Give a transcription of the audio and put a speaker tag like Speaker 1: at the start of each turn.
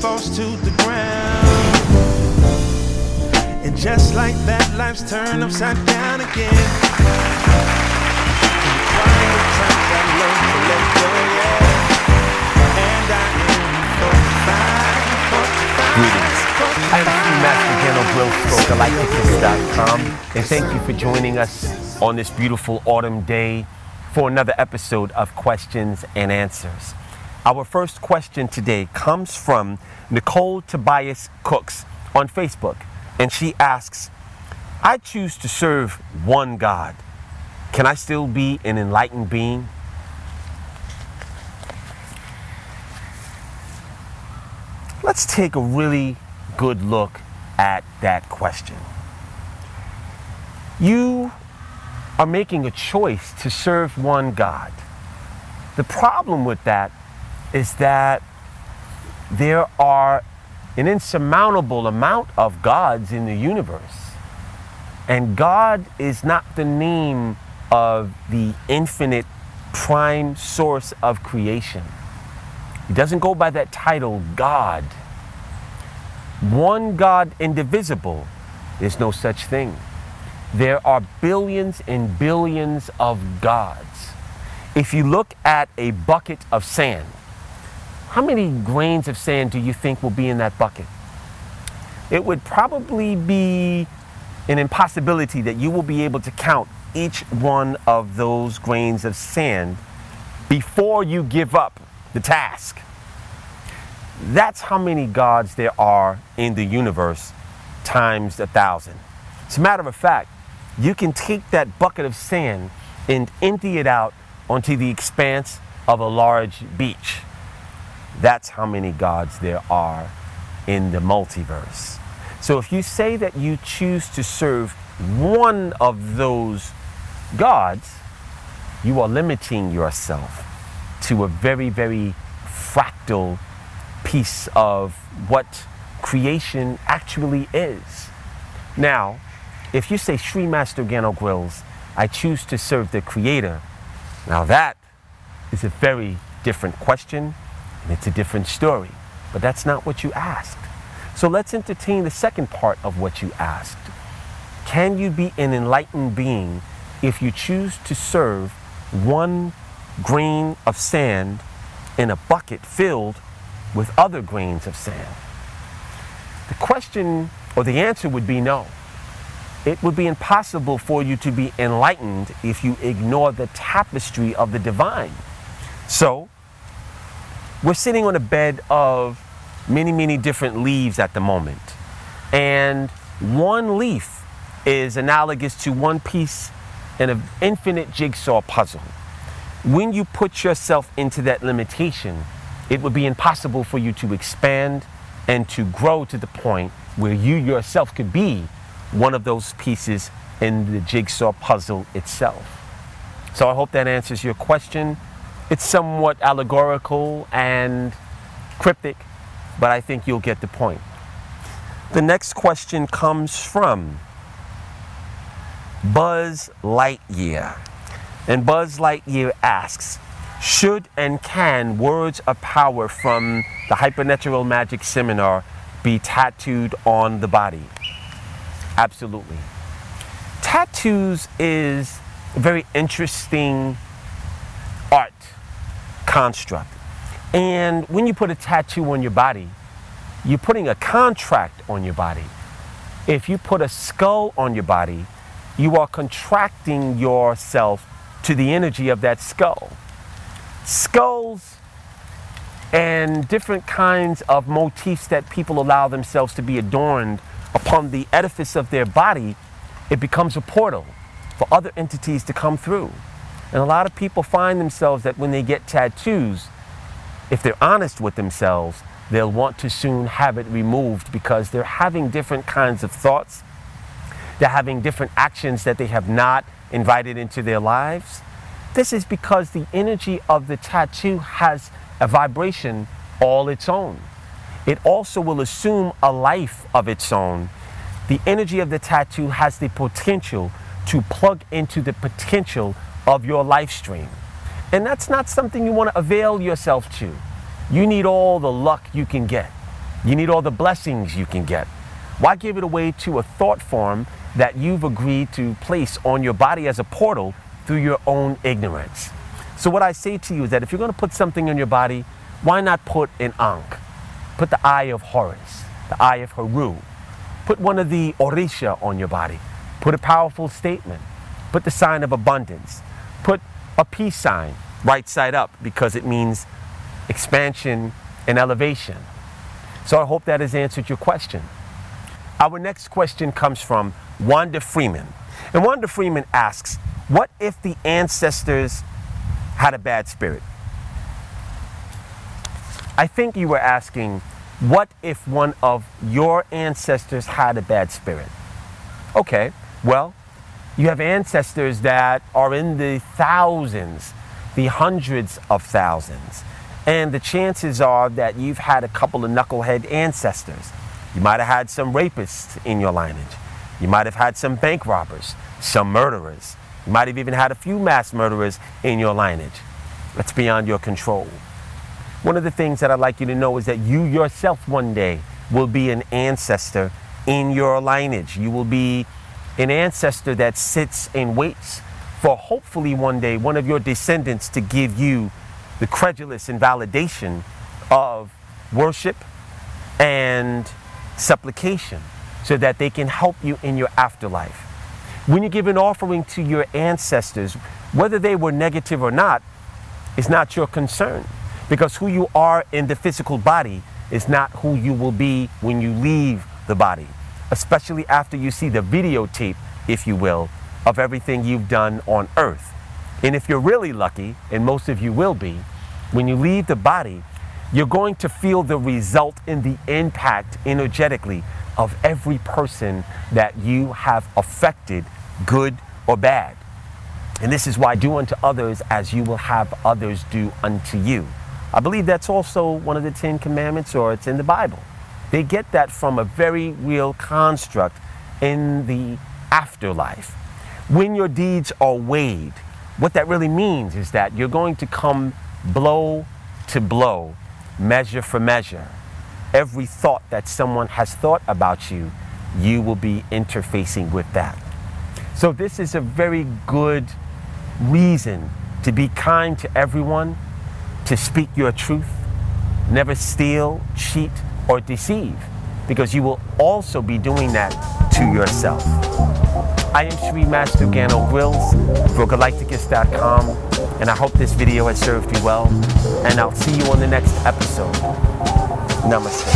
Speaker 1: falls to the ground. And just like that, life's turned upside down again. Quiet times I learned to let go, yeah. And I am fortified.
Speaker 2: Greetings. I am Master Gano Grills from Galighticus.com, and thank you for joining us on this beautiful autumn day for another episode of Questions and Answers. Our first question today comes from Nicole Tobias Cooks on Facebook, and she asks, I choose to serve one God. Can I still be an enlightened being? Let's take a really good look at that question. You are making a choice to serve one God. The problem with that is that there are an insurmountable amount of gods in the universe. And God is not the name of the infinite prime source of creation. He doesn't go by that title, God. One God indivisible, there's no such thing. There are billions and billions of gods. If you look at a bucket of sand, how many grains of sand do you think will be in that bucket? It would probably be an impossibility that you will be able to count each one of those grains of sand before you give up the task. That's how many gods there are in the universe times 1,000. As a matter of fact, you can take that bucket of sand and empty it out onto the expanse of a large beach. That's how many gods there are in the multiverse. So if you say that you choose to serve one of those gods, you are limiting yourself to a very, very fractal piece of what creation actually is. Now, if you say, Sri Master Gano Grills, I choose to serve the Creator, now that is a very different question, and it's a different story. But that's not what you asked. So let's entertain the second part of what you asked. Can you be an enlightened being if you choose to serve one grain of sand in a bucket filled with other grains of sand? The question or the answer would be no. It would be impossible for you to be enlightened if you ignore the tapestry of the divine. So, we're sitting on a bed of many, many different leaves at the moment. And one leaf is analogous to one piece in an infinite jigsaw puzzle. When you put yourself into that limitation, it would be impossible for you to expand and to grow to the point where you yourself could be one of those pieces in the jigsaw puzzle itself. So I hope that answers your question. It's somewhat allegorical and cryptic, but I think you'll get the point. The next question comes from Buzz Lightyear. And Buzz Lightyear asks, should and can words of power from the HyperNTR-EL Magic seminar be tattooed on the body? Absolutely. Tattoos is a very interesting art construct. And when you put a tattoo on your body, you're putting a contract on your body. If you put a skull on your body, you are contracting yourself to the energy of that skull. Skulls and different kinds of motifs that people allow themselves to be adorned upon the edifice of their body, it becomes a portal for other entities to come through. And a lot of people find themselves that when they get tattoos, if they're honest with themselves, they'll want to soon have it removed because they're having different kinds of thoughts. They're having different actions that they have not invited into their lives. This is because the energy of the tattoo has a vibration all its own. It also will assume a life of its own. The energy of the tattoo has the potential to plug into the potential of your life stream. And that's not something you want to avail yourself to. You need all the luck you can get. You need all the blessings you can get. Why give it away to a thought form that you've agreed to place on your body as a portal through your own ignorance? So what I say to you is that if you're going to put something on your body, why not put an Ankh? Put the Eye of Horus, the Eye of Haru. Put one of the Orisha on your body. Put a powerful statement. Put the sign of abundance. Put a peace sign right side up because it means expansion and elevation. So I hope that has answered your question. Our next question comes from Wanda Freeman. And Wanda Freeman asks, what if the ancestors had a bad spirit? I think you were asking, what if one of your ancestors had a bad spirit? Okay, well, you have ancestors that are in the thousands, the hundreds of thousands. And the chances are that you've had a couple of knucklehead ancestors. You might have had some rapists in your lineage. You might have had some bank robbers, some murderers. You might have even had a few mass murderers in your lineage. That's beyond your control. One of the things that I'd like you to know is that you yourself one day will be an ancestor in your lineage. You will be an ancestor that sits and waits for hopefully one day one of your descendants to give you the credulous invalidation of worship and supplication so that they can help you in your afterlife. When you give an offering to your ancestors, whether they were negative or not, is not your concern, because who you are in the physical body is not who you will be when you leave the body, especially after you see the videotape, if you will, of everything you've done on earth. And if you're really lucky, and most of you will be, when you leave the body, you're going to feel the result in the impact energetically of every person that you have affected, good or bad. And this is why do unto others as you will have others do unto you. I believe that's also one of the 10 Commandments, or it's in the Bible. They get that from a very real construct in the afterlife. When your deeds are weighed, what that really means is that you're going to come blow to blow, measure for measure. Every thought that someone has thought about you, you will be interfacing with that. So this is a very good reason to be kind to everyone, to speak your truth, never steal, cheat, or deceive, because you will also be doing that to yourself. I am Sri Master Gano Grills for Galighticus.com, and I hope this video has served you well, and I'll see you on the next episode. Namaste.